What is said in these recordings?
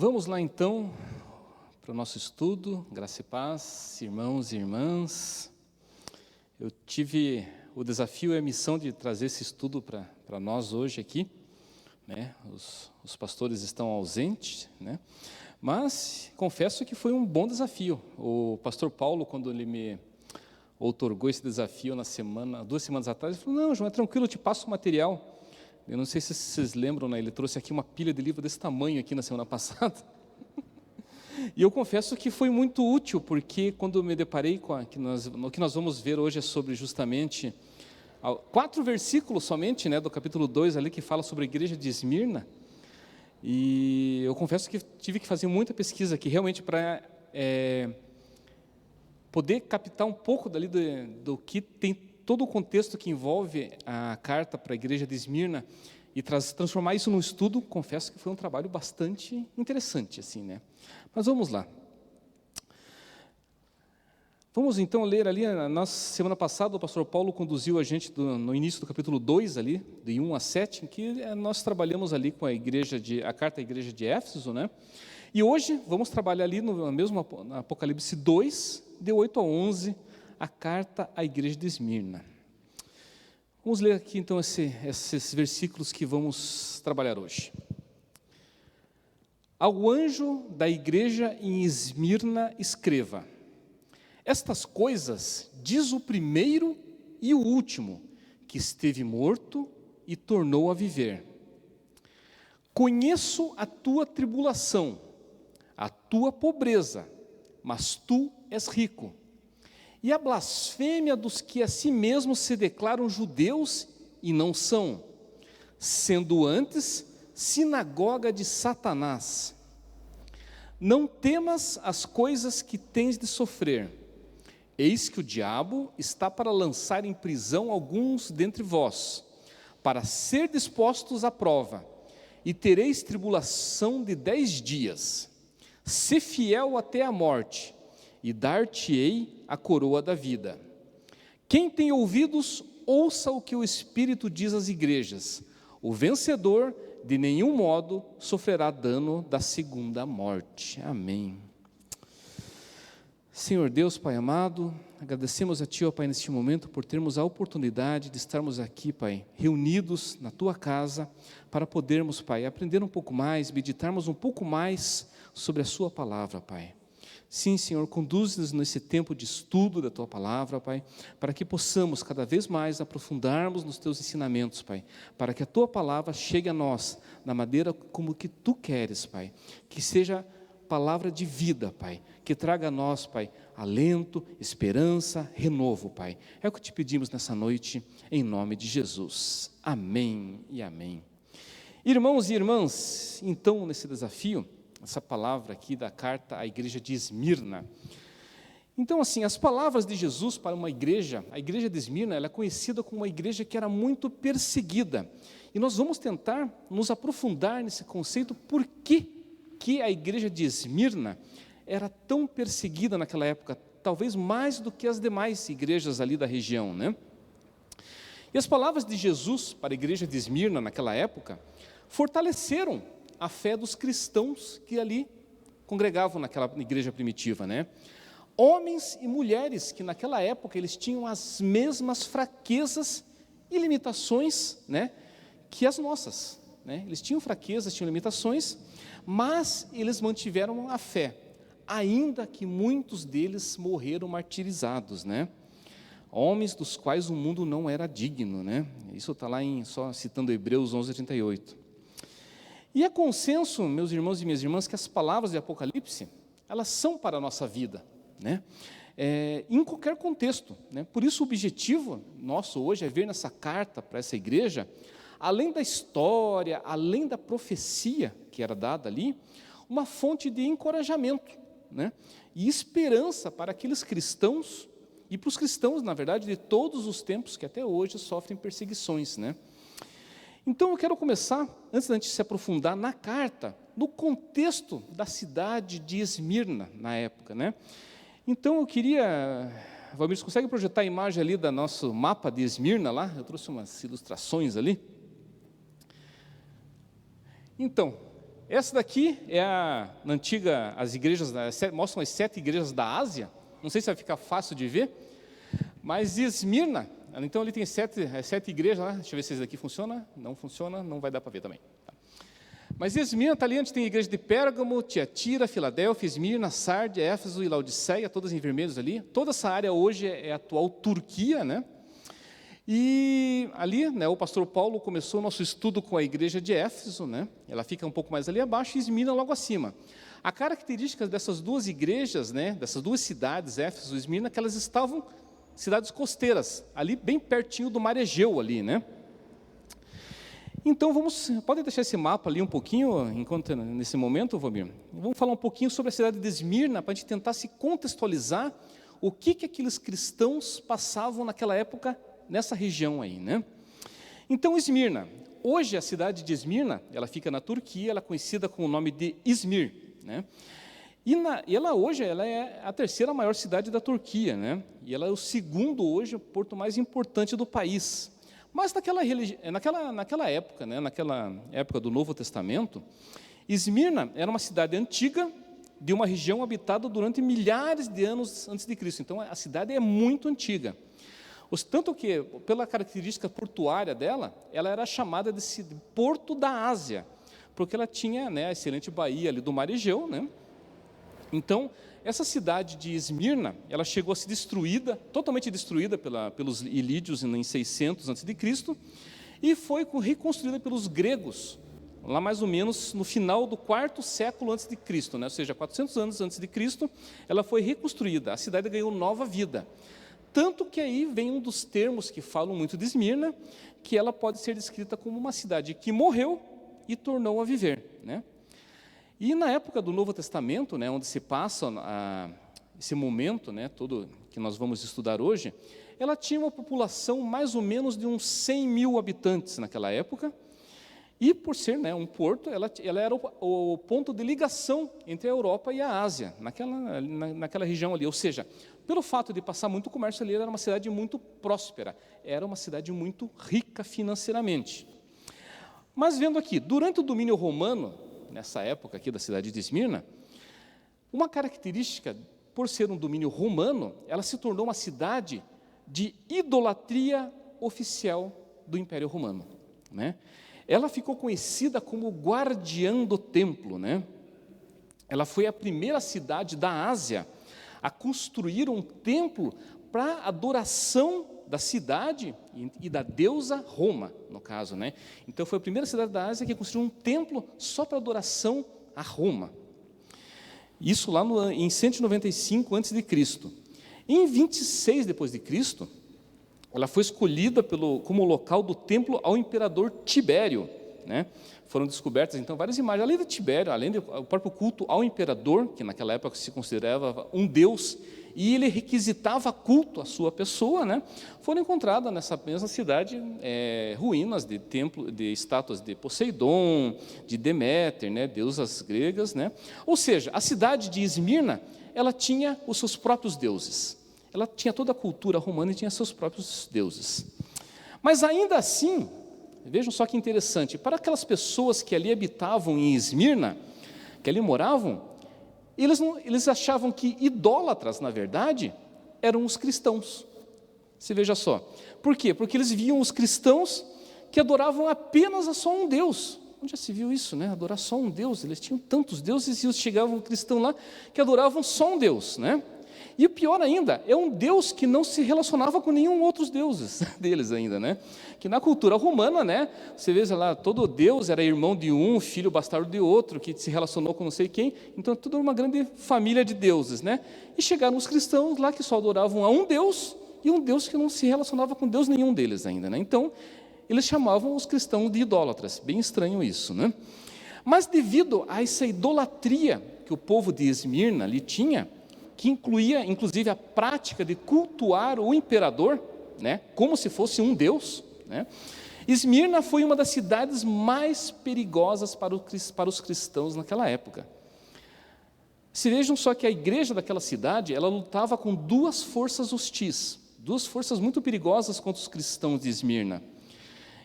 Vamos lá então para o nosso estudo, graça e paz, irmãos e irmãs. Eu tive o desafio e a missão de trazer esse estudo para nós hoje aqui, né? Os pastores estão ausentes, né? Mas confesso que foi um bom desafio. O pastor Paulo, quando ele me outorgou esse desafio na 2 semanas atrás, ele falou: não, João, é tranquilo, eu te passo o material. Eu não sei se vocês lembram, né? Ele trouxe aqui uma pilha de livro desse tamanho aqui na semana passada. E eu confesso que foi muito útil, porque quando eu me deparei com o que nós vamos ver hoje é sobre justamente 4 versículos somente, né, do capítulo 2 ali, que fala sobre a igreja de Esmirna. E eu confesso que tive que fazer muita pesquisa aqui, realmente para poder captar um pouco dali do que tem todo o contexto que envolve a carta para a igreja de Esmirna e transformar isso num estudo. Confesso que foi um trabalho bastante interessante, assim, né? Mas vamos lá. Vamos então ler ali, na nossa semana passada o pastor Paulo conduziu a gente no início do capítulo 2 ali, de 1 a 7, em que nós trabalhamos ali com a carta à igreja de Éfeso, né? E hoje vamos trabalhar ali no mesmo Apocalipse 2, de 8 a 11, a carta à igreja de Esmirna. Vamos ler aqui então esses versículos que vamos trabalhar hoje. Ao anjo da igreja em Esmirna escreva: estas coisas diz o primeiro e o último, que esteve morto e tornou a viver. Conheço a tua tribulação, a tua pobreza, mas tu és rico. E a blasfêmia dos que a si mesmos se declaram judeus e não são, sendo antes sinagoga de Satanás. Não temas as coisas que tens de sofrer. Eis que o diabo está para lançar em prisão alguns dentre vós, para ser dispostos à prova, e tereis tribulação de 10 dias. Sê fiel até a morte, e dar-te-ei a coroa da vida. Quem tem ouvidos, ouça o que o Espírito diz às igrejas. O vencedor, de nenhum modo, sofrerá dano da segunda morte. Amém. Senhor Deus, Pai amado, agradecemos a Ti, ó Pai, neste momento, por termos a oportunidade de estarmos aqui, Pai, reunidos na Tua casa, para podermos, Pai, aprender um pouco mais, meditarmos um pouco mais sobre a Sua palavra, Pai. Sim, Senhor, conduz-nos nesse tempo de estudo da Tua palavra, Pai, para que possamos cada vez mais aprofundarmos nos Teus ensinamentos, Pai, para que a Tua palavra chegue a nós na maneira como que Tu queres, Pai, que seja palavra de vida, Pai, que traga a nós, Pai, alento, esperança, renovo, Pai. É o que te pedimos nessa noite, em nome de Jesus. Amém e amém. Irmãos e irmãs, então, nesse desafio, essa palavra aqui da carta à igreja de Esmirna. Então, assim, as palavras de Jesus para uma igreja, a igreja de Esmirna, ela é conhecida como uma igreja que era muito perseguida. E nós vamos tentar nos aprofundar nesse conceito, por que a igreja de Esmirna era tão perseguida naquela época, talvez mais do que as demais igrejas ali da região, né? E as palavras de Jesus para a igreja de Esmirna naquela época fortaleceram a fé dos cristãos que ali congregavam naquela igreja primitiva, né? Homens e mulheres que naquela época eles tinham as mesmas fraquezas e limitações, né, que as nossas, né? Eles tinham fraquezas, tinham limitações, mas eles mantiveram a fé, ainda que muitos deles morreram martirizados, né? Homens dos quais o mundo não era digno, né? Isso está lá só citando Hebreus 11:38. E é consenso, meus irmãos e minhas irmãs, que as palavras de Apocalipse, elas são para a nossa vida, né? Em qualquer contexto, né? Por isso o objetivo nosso hoje é ver nessa carta para essa igreja, além da história, além da profecia que era dada ali, uma fonte de encorajamento, né? E esperança para aqueles cristãos, e para os cristãos, na verdade, de todos os tempos que até hoje sofrem perseguições, né? Então eu quero começar, antes da gente se aprofundar na carta, no contexto da cidade de Esmirna, na época, né? Então eu queria, Valmir, você consegue projetar a imagem ali do nosso mapa de Esmirna lá? Eu trouxe umas ilustrações ali. Então, essa daqui é na antiga, as igrejas, mostram as 7 igrejas da Ásia. Não sei se vai ficar fácil de ver, mas Esmirna, então ali tem 7 igrejas lá. Deixa eu ver se esse daqui funciona. Não funciona, não vai dar para ver também. Mas Esmirna está ali onde tem a igreja de Pérgamo, Tiatira, Filadélfia, Esmirna, Sárdia, Éfeso e Laodiceia, todas em vermelhos ali. Toda essa área hoje é a atual Turquia, né? E ali, né, o pastor Paulo começou o nosso estudo com a igreja de Éfeso, né? Ela fica um pouco mais ali abaixo e Esmirna logo acima. A característica dessas duas igrejas, né, dessas duas cidades, Éfeso e Esmirna, que elas estavam cidades costeiras, ali bem pertinho do mar Egeu ali, né? Então podem deixar esse mapa ali um pouquinho, enquanto nesse momento, Vomir. Vamos falar um pouquinho sobre a cidade de Esmirna, para a gente tentar se contextualizar o que aqueles cristãos passavam naquela época, nessa região aí, né? Então, Esmirna, hoje a cidade de Esmirna, ela fica na Turquia, ela é conhecida com o nome de Izmir, né? E ela hoje ela é a 3ª maior cidade da Turquia, né? E ela é o 2º hoje, o porto mais importante do país. Mas naquela época, né? Naquela época do Novo Testamento, Esmirna era uma cidade antiga, de uma região habitada durante milhares de anos antes de Cristo. Então, a cidade é muito antiga. Tanto que, pela característica portuária dela, ela era chamada de Porto da Ásia, porque ela tinha, né, a excelente baía ali do mar Egeu, né? Então, essa cidade de Esmirna, ela chegou a ser destruída, totalmente destruída pelos ilídios em 600 a.C., e foi reconstruída pelos gregos, lá mais ou menos no final do 4º século antes de Cristo, né? Ou seja, 400 anos antes de Cristo, ela foi reconstruída, a cidade ganhou nova vida. Tanto que aí vem um dos termos que falam muito de Esmirna, que ela pode ser descrita como uma cidade que morreu e tornou a viver, né? E na época do Novo Testamento, né, onde se passa esse momento, né, todo que nós vamos estudar hoje, ela tinha uma população mais ou menos de uns 100 mil habitantes naquela época, e por ser, né, um porto, ela era o ponto de ligação entre a Europa e a Ásia, naquela região ali, ou seja, pelo fato de passar muito comércio ali, era uma cidade muito próspera, era uma cidade muito rica financeiramente. Mas vendo aqui, durante o domínio romano, nessa época aqui da cidade de Esmirna, uma característica, por ser um domínio romano, ela se tornou uma cidade de idolatria oficial do Império Romano, né? Ela ficou conhecida como guardiã do templo, né? Ela foi a primeira cidade da Ásia a construir um templo para adoração da cidade e da deusa Roma, no caso, né? Então foi a primeira cidade da Ásia que construiu um templo só para adoração a Roma. Isso lá em 195 a.C. Em 26 depois de Cristo, ela foi escolhida como local do templo ao imperador Tibério, né? Foram descobertas então várias imagens, além de Tibério, além do próprio culto ao imperador, que naquela época se considerava um deus, e ele requisitava culto à sua pessoa, né? Foram encontradas nessa mesma cidade ruínas de templo, de estátuas de Poseidon, de Deméter, né? Deusas gregas, né? Ou seja, a cidade de Esmirna, ela tinha os seus próprios deuses. Ela tinha toda a cultura romana e tinha seus próprios deuses. Mas ainda assim, vejam só que interessante, para aquelas pessoas que ali habitavam em Esmirna, que ali moravam, eles achavam que idólatras, na verdade, eram os cristãos. Você veja só. Por quê? Porque eles viam os cristãos que adoravam apenas a só um Deus. Onde já se viu isso, né? Adorar só um Deus. Eles tinham tantos deuses e chegavam um cristão lá que adoravam só um Deus, né? E o pior ainda, é um Deus que não se relacionava com nenhum outros deuses deles ainda, né? Que na cultura romana, né, você vê lá, todo Deus era irmão de um, filho bastardo de outro, que se relacionou com não sei quem, então tudo uma grande família de deuses, né? E chegaram os cristãos lá que só adoravam a um Deus, e um Deus que não se relacionava com Deus nenhum deles ainda, né? Então, eles chamavam os cristãos de idólatras, bem estranho isso, né? Mas devido a essa idolatria que o povo de Esmirna ali tinha, que incluía, inclusive, a prática de cultuar o imperador, né, como se fosse um deus, né? Esmirna foi uma das cidades mais perigosas para os cristãos naquela época. Se vejam só que a igreja daquela cidade, ela lutava com duas forças hostis, duas forças muito perigosas contra os cristãos de Esmirna.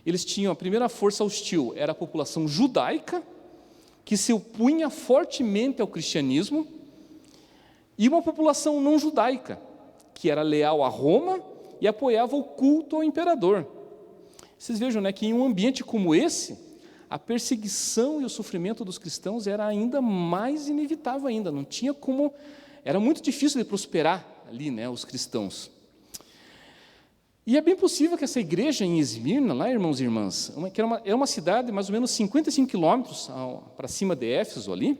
Eles tinham, a primeira força hostil era a população judaica, que se opunha fortemente ao cristianismo, e uma população não judaica, que era leal a Roma e apoiava o culto ao imperador. Vocês vejam, né, que em um ambiente como esse, a perseguição e o sofrimento dos cristãos era ainda mais inevitável ainda, não tinha como, era muito difícil de prosperar ali, né, os cristãos. E é bem possível que essa igreja em Esmirna, lá, irmãos e irmãs, que é uma cidade mais ou menos 55 quilômetros para cima de Éfeso ali,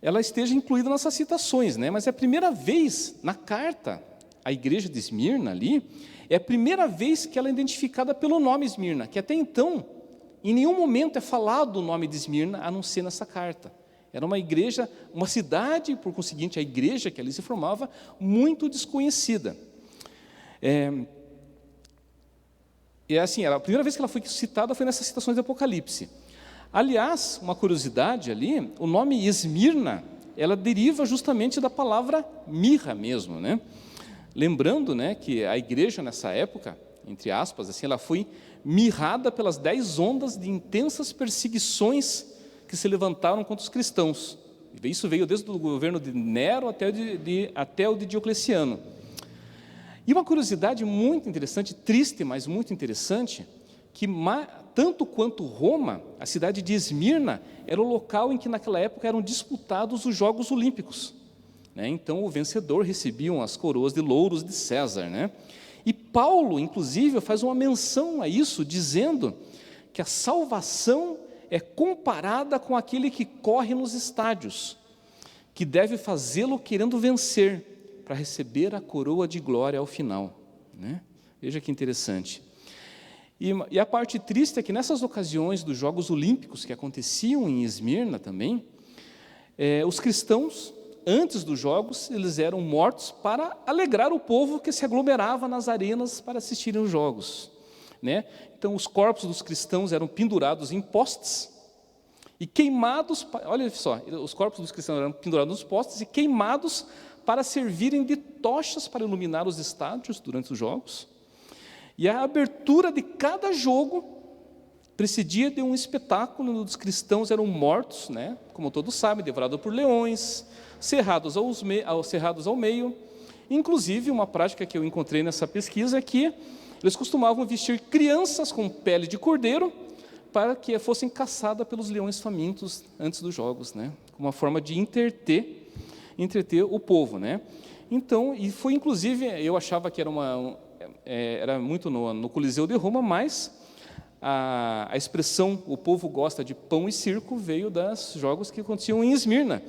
ela esteja incluída nessas citações, né? Mas é a primeira vez na carta à igreja de Esmirna ali, é a primeira vez que ela é identificada pelo nome Esmirna, que até então, em nenhum momento é falado o nome de Esmirna, a não ser nessa carta. Era uma igreja, uma cidade, por conseguinte, a igreja que ali se formava, muito desconhecida. Assim, a primeira vez que ela foi citada foi nessas citações do Apocalipse. Aliás, uma curiosidade ali, o nome Esmirna, ela deriva justamente da palavra mirra mesmo, né? Lembrando, né, que a igreja nessa época, entre aspas, assim, ela foi mirrada pelas 10 ondas de intensas perseguições que se levantaram contra os cristãos. Isso veio desde o governo de Nero até o de Diocleciano. E uma curiosidade muito interessante, triste, mas muito interessante, que tanto quanto Roma, a cidade de Esmirna era o local em que naquela época eram disputados os Jogos Olímpicos, né? Então o vencedor recebia as coroas de louros de César, né? E Paulo, inclusive, faz uma menção a isso, dizendo que a salvação é comparada com aquele que corre nos estádios, que deve fazê-lo querendo vencer, para receber a coroa de glória ao final, né? Veja que interessante. E a parte triste é que nessas ocasiões dos Jogos Olímpicos que aconteciam em Esmirna também, os cristãos, antes dos Jogos, eles eram mortos para alegrar o povo que se aglomerava nas arenas para assistirem os Jogos, né? Então os corpos dos cristãos eram pendurados em postes e queimados, olha só, os corpos dos cristãos eram pendurados nos postes e queimados para servirem de tochas para iluminar os estádios durante os jogos. E a abertura de cada jogo precedia de um espetáculo onde os cristãos eram mortos, né, como todos sabem, devorados por leões, cerrados ao meio. Inclusive, uma prática que eu encontrei nessa pesquisa é que eles costumavam vestir crianças com pele de cordeiro para que fossem caçadas pelos leões famintos antes dos jogos, né, como uma forma de entreter o povo, né? Então, e foi inclusive, eu achava que era muito no Coliseu de Roma, mas a expressão "o povo gosta de pão e circo" veio dos jogos que aconteciam em Esmirna,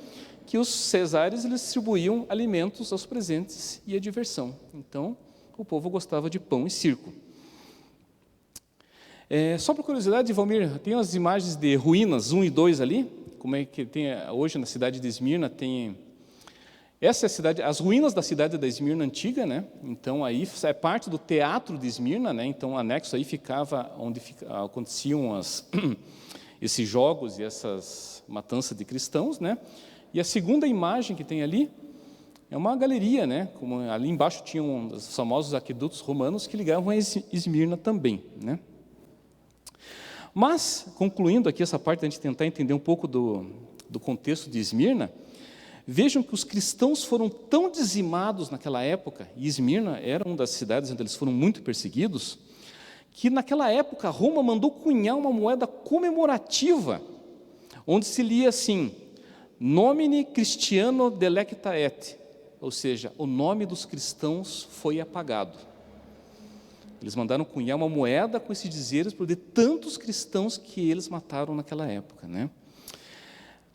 que os cesares eles distribuíam alimentos aos presentes e a diversão. Então, o povo gostava de pão e circo. Só por curiosidade, Valmir, tem as imagens de ruínas 1 e 2 ali? Como é que tem hoje na cidade de Esmirna? Essa é a cidade, as ruínas da cidade da Esmirna antiga, né? Então aí é parte do teatro de Esmirna, né? Então o anexo aí ficava onde aconteciam esses jogos e essas matanças de cristãos, né? E a segunda imagem que tem ali é uma galeria, né? Como ali embaixo tinham os famosos aquedutos romanos que ligavam a Esmirna também, né? Mas concluindo aqui essa parte, a gente tentar entender um pouco do contexto de Esmirna. Vejam que os cristãos foram tão dizimados naquela época, e Esmirna era uma das cidades onde eles foram muito perseguidos, que naquela época Roma mandou cunhar uma moeda comemorativa, onde se lia assim, Nomine Christiano delecta et, ou seja, o nome dos cristãos foi apagado. Eles mandaram cunhar uma moeda com esses dizeres por de tantos cristãos que eles mataram naquela época, né?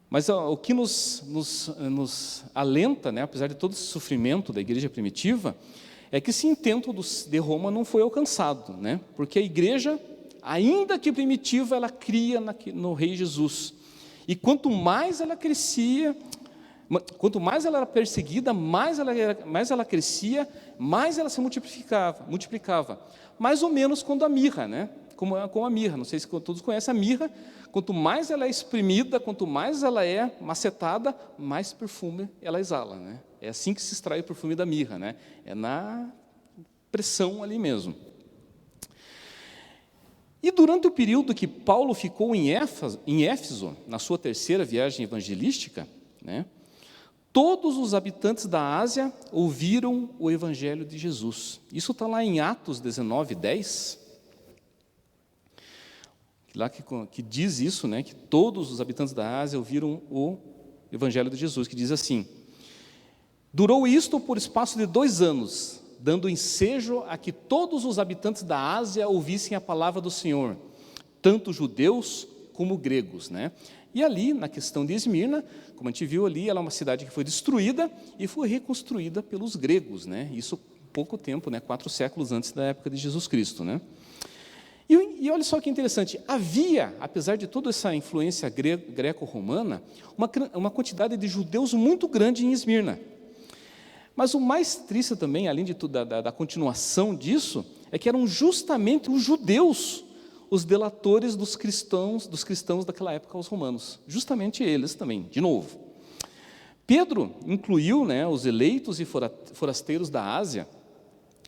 Mas o que nos alenta, né, apesar de todo esse sofrimento da igreja primitiva, é que esse intento de Roma não foi alcançado, né? Porque a igreja, ainda que primitiva, ela cria no Rei Jesus. E quanto mais ela crescia, quanto mais ela era perseguida, mais ela crescia, mais ela se multiplicava. Mais ou menos quando a mirra, né? Como a mirra, não sei se todos conhecem a mirra, quanto mais ela é exprimida, quanto mais ela é macetada, mais perfume ela exala, né? É assim que se extrai o perfume da mirra, né? É na pressão ali mesmo. E durante o período que Paulo ficou em Éfeso, na sua terceira viagem evangelística, né, todos os habitantes da Ásia ouviram o evangelho de Jesus. Isso está lá em Atos 19, 10. Lá que diz isso, né, que todos os habitantes da Ásia ouviram o evangelho de Jesus, que diz assim: durou isto por espaço de 2 anos, dando ensejo a que todos os habitantes da Ásia ouvissem a palavra do Senhor, tanto judeus como gregos, né? E ali, na questão de Esmirna, como a gente viu ali, ela é uma cidade que foi destruída e foi reconstruída pelos gregos, né? Isso pouco tempo, né? 4 séculos antes da época de Jesus Cristo, né? E olha só que interessante, havia, apesar de toda essa influência greco-romana, uma quantidade de judeus muito grande em Esmirna. Mas o mais triste também, além de tudo, da continuação disso, é que eram justamente os judeus os delatores dos cristãos daquela época aos romanos. Justamente eles também, de novo. Pedro incluiu, né, os eleitos e forasteiros da Ásia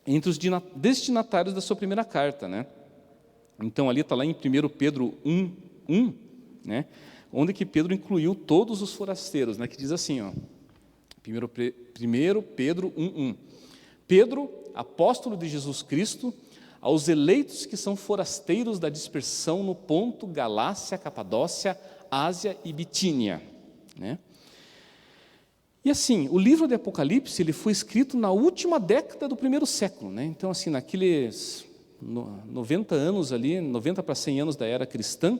entre os destinatários da sua primeira carta, né? Então, ali está lá em 1 Pedro 1, né, onde que Pedro incluiu todos os forasteiros, né, que diz assim, ó, 1 Pedro 1. Pedro, apóstolo de Jesus Cristo, aos eleitos que são forasteiros da dispersão no Ponto, Galácia, Capadócia, Ásia e Bitínia, né? E assim, o livro de Apocalipse ele foi escrito na última década do 1º século, né? Então, assim, naqueles 90 anos ali, 90 para 100 anos da era cristã,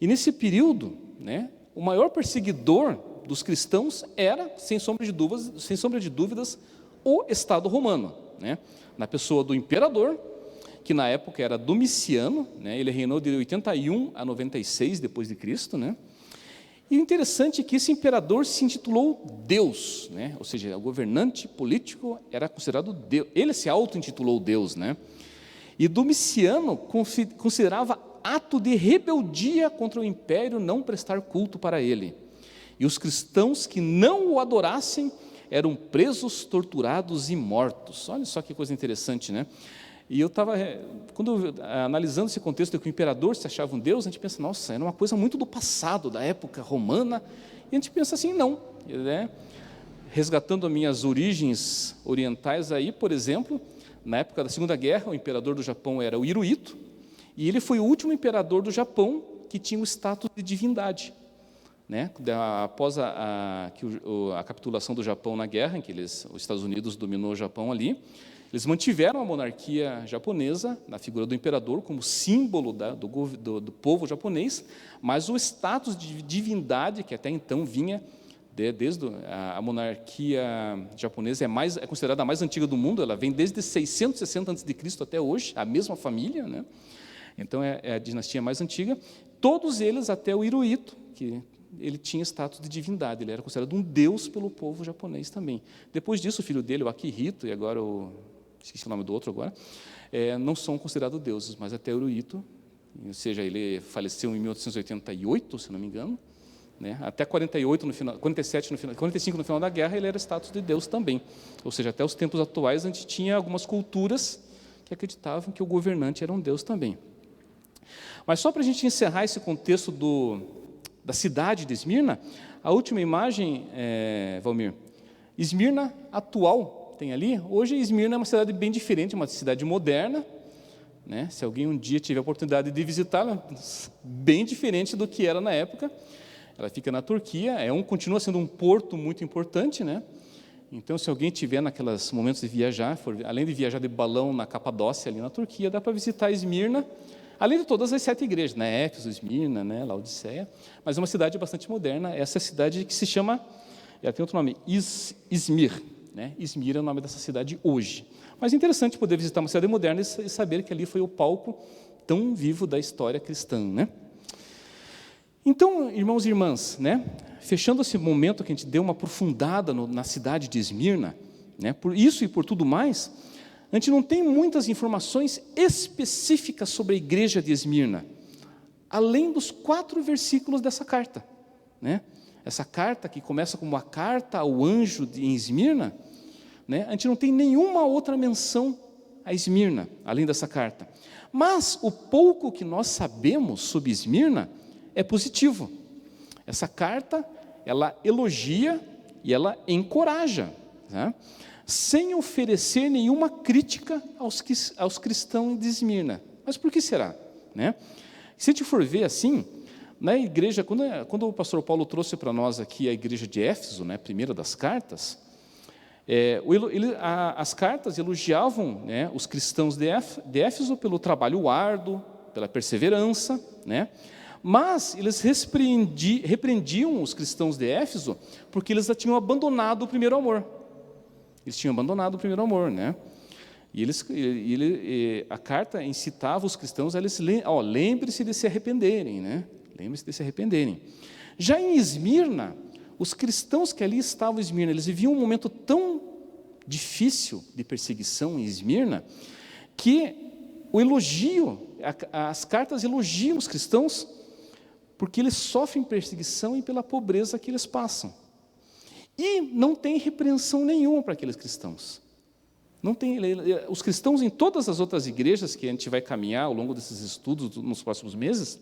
e nesse período, né, o maior perseguidor dos cristãos era, sem sombra de dúvidas, o Estado romano, né? Na pessoa do imperador, que na época era Domiciano, né? Ele reinou de 81 a 96 depois de Cristo, né? E o interessante é que esse imperador se intitulou Deus, né? Ou seja, o governante político era considerado Deus, ele se auto-intitulou Deus, né? E Domiciano considerava ato de rebeldia contra o império não prestar culto para ele. E os cristãos que não o adorassem eram presos, torturados e mortos. Olha só que coisa interessante, né? E eu estava, analisando esse contexto de que o imperador se achava um Deus, a gente pensa, nossa, era uma coisa muito do passado, da época romana, e a gente pensa assim, não, né? Resgatando as minhas origens orientais aí, por exemplo, na época da Segunda Guerra, o imperador do Japão era o Hirohito, e ele foi o último imperador do Japão que tinha o status de divindade, né? Após a capitulação do Japão na guerra, em que os Estados Unidos dominou o Japão ali, eles mantiveram a monarquia japonesa, na figura do imperador, como símbolo do povo japonês, mas o status de divindade, que até então vinha desde a monarquia japonesa, é considerada a mais antiga do mundo, ela vem desde 660 a.C. até hoje, a mesma família, né? Então é a dinastia mais antiga. Todos eles, até o Hirohito, que ele tinha status de divindade, ele era considerado um deus pelo povo japonês também. Depois disso, o filho dele, o Akihito, e agora esqueci o nome do outro agora, não são considerados deuses, mas até o Hirohito, ou seja, ele faleceu em 1888, se não me engano, né? Até 45 no final da guerra, ele era status de Deus também. Ou seja, até os tempos atuais, a gente tinha algumas culturas que acreditavam que o governante era um Deus também. Mas só para a gente encerrar esse contexto da cidade de Esmirna, a última imagem, Valmir, Esmirna atual, tem ali, hoje Esmirna é uma cidade bem diferente, uma cidade moderna, né? Se alguém um dia tiver a oportunidade de visitá-la, bem diferente do que era na época. Ela fica na Turquia, continua sendo um porto muito importante, né? Então, se alguém tiver naqueles momentos de viajar, além de viajar de balão na Capadócia, ali na Turquia, dá para visitar Esmirna, além de todas as 7 igrejas, né? Éfeso, Esmirna, né? Laodiceia, mas é uma cidade bastante moderna. Essa é a cidade que se chama, ela tem outro nome, Izmir, né? Izmir é o nome dessa cidade hoje. Mas é interessante poder visitar uma cidade moderna e saber que ali foi o palco tão vivo da história cristã, né? Então, irmãos e irmãs, né, fechando esse momento que a gente deu uma aprofundada na cidade de Esmirna, né, por isso e por tudo mais, a gente não tem muitas informações específicas sobre a igreja de Esmirna, além dos 4 versículos dessa carta, né? Essa carta que começa como a carta ao anjo em Esmirna, né, a gente não tem nenhuma outra menção a Esmirna, além dessa carta. Mas o pouco que nós sabemos sobre Esmirna é positivo. Essa carta, ela elogia e ela encoraja, né? Sem oferecer nenhuma crítica aos cristãos de Esmirna. Mas por que será, né? Se a gente for ver assim, na igreja, quando o pastor Paulo trouxe para nós aqui a igreja de Éfeso, né, a primeira das cartas, as cartas elogiavam, né, os cristãos de Éfeso pelo trabalho árduo, pela perseverança, né? Mas eles repreendiam os cristãos de Éfeso porque eles já tinham abandonado o primeiro amor. Eles tinham abandonado o primeiro amor, né? E a carta incitava os cristãos a eles, lembre-se de se arrependerem, né? Lembre-se de se arrependerem. Já em Esmirna, os cristãos que ali estavam em Esmirna, eles viviam um momento tão difícil de perseguição em Esmirna, que as cartas elogiam os cristãos porque eles sofrem perseguição e pela pobreza que eles passam. E não tem repreensão nenhuma para aqueles cristãos. Não tem, os cristãos em todas as outras igrejas que a gente vai caminhar ao longo desses estudos nos próximos meses,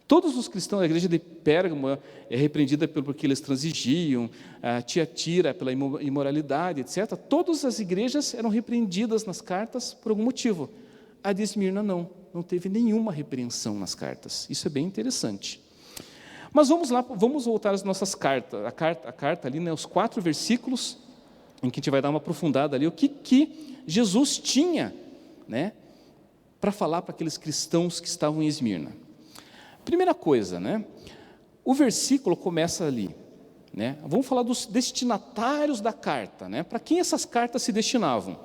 todos os cristãos, a igreja de Pérgamo é repreendida porque eles transigiam, a Tiatira pela imoralidade, etc. Todas as igrejas eram repreendidas nas cartas por algum motivo. A de Esmirna não teve nenhuma repreensão nas cartas. Isso é bem interessante. Mas vamos lá, vamos voltar às nossas cartas. A carta ali, né, os 4 versículos, em que a gente vai dar uma aprofundada ali, o que Jesus tinha, né, para falar para aqueles cristãos que estavam em Esmirna. Primeira coisa, né, o versículo começa ali, né, vamos falar dos destinatários da carta, né, para quem essas cartas se destinavam.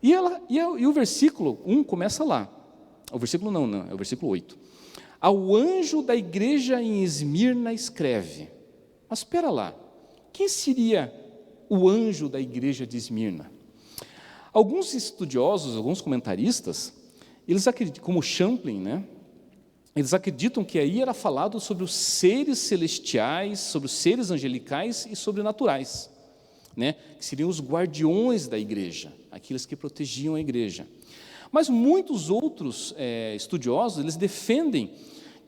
E o versículo 1 começa lá, o versículo não, é o versículo 8. Ao anjo da igreja em Esmirna escreve. Mas espera lá, quem seria o anjo da igreja de Esmirna? Alguns estudiosos, alguns comentaristas, eles acreditam, como Champlin, né, eles acreditam que aí era falado sobre os seres celestiais, sobre os seres angelicais e sobrenaturais, né, que seriam os guardiões da igreja, aqueles que protegiam a igreja. Mas muitos outros estudiosos, eles defendem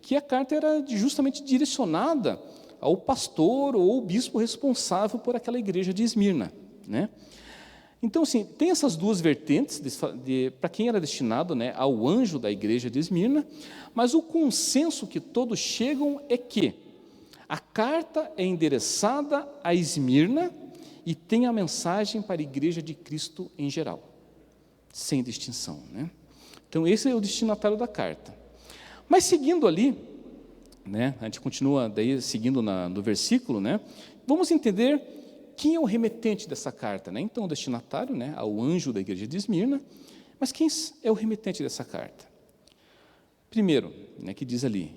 que a carta era justamente direcionada ao pastor ou ao bispo responsável por aquela igreja de Esmirna, né? Então, assim, tem essas duas vertentes para quem era destinado, né, ao anjo da igreja de Esmirna, mas o consenso que todos chegam é que a carta é endereçada a Esmirna e tem a mensagem para a igreja de Cristo em geral, sem distinção, né? Então, esse é o destinatário da carta. Mas seguindo ali, né, a gente continua daí seguindo no versículo, né, vamos entender quem é o remetente dessa carta, né? Então, o destinatário, né, ao anjo da igreja de Esmirna, mas quem é o remetente dessa carta? Primeiro, né, que diz ali,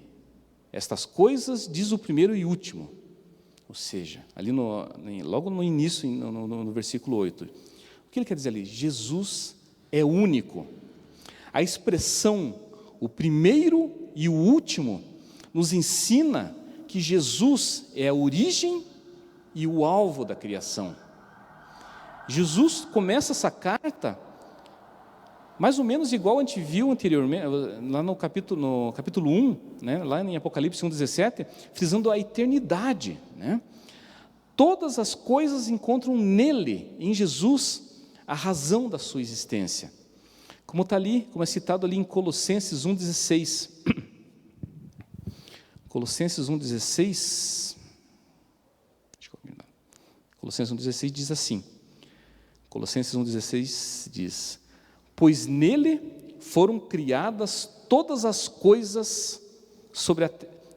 estas coisas diz o primeiro e último, ou seja, ali logo no início, no versículo 8, o que ele quer dizer ali? Jesus é único. A expressão, o primeiro e o último, nos ensina que Jesus é a origem e o alvo da criação. Jesus começa essa carta mais ou menos igual a gente viu anteriormente, lá no capítulo 1, né, lá em Apocalipse 1,17, frisando a eternidade, né? Todas as coisas encontram nele, em Jesus, a razão da sua existência. Como está ali, como é citado ali em Colossenses 1,16. Colossenses 1,16. Colossenses 1,16 diz assim. Colossenses 1,16 diz: pois nele foram criadas todas as coisas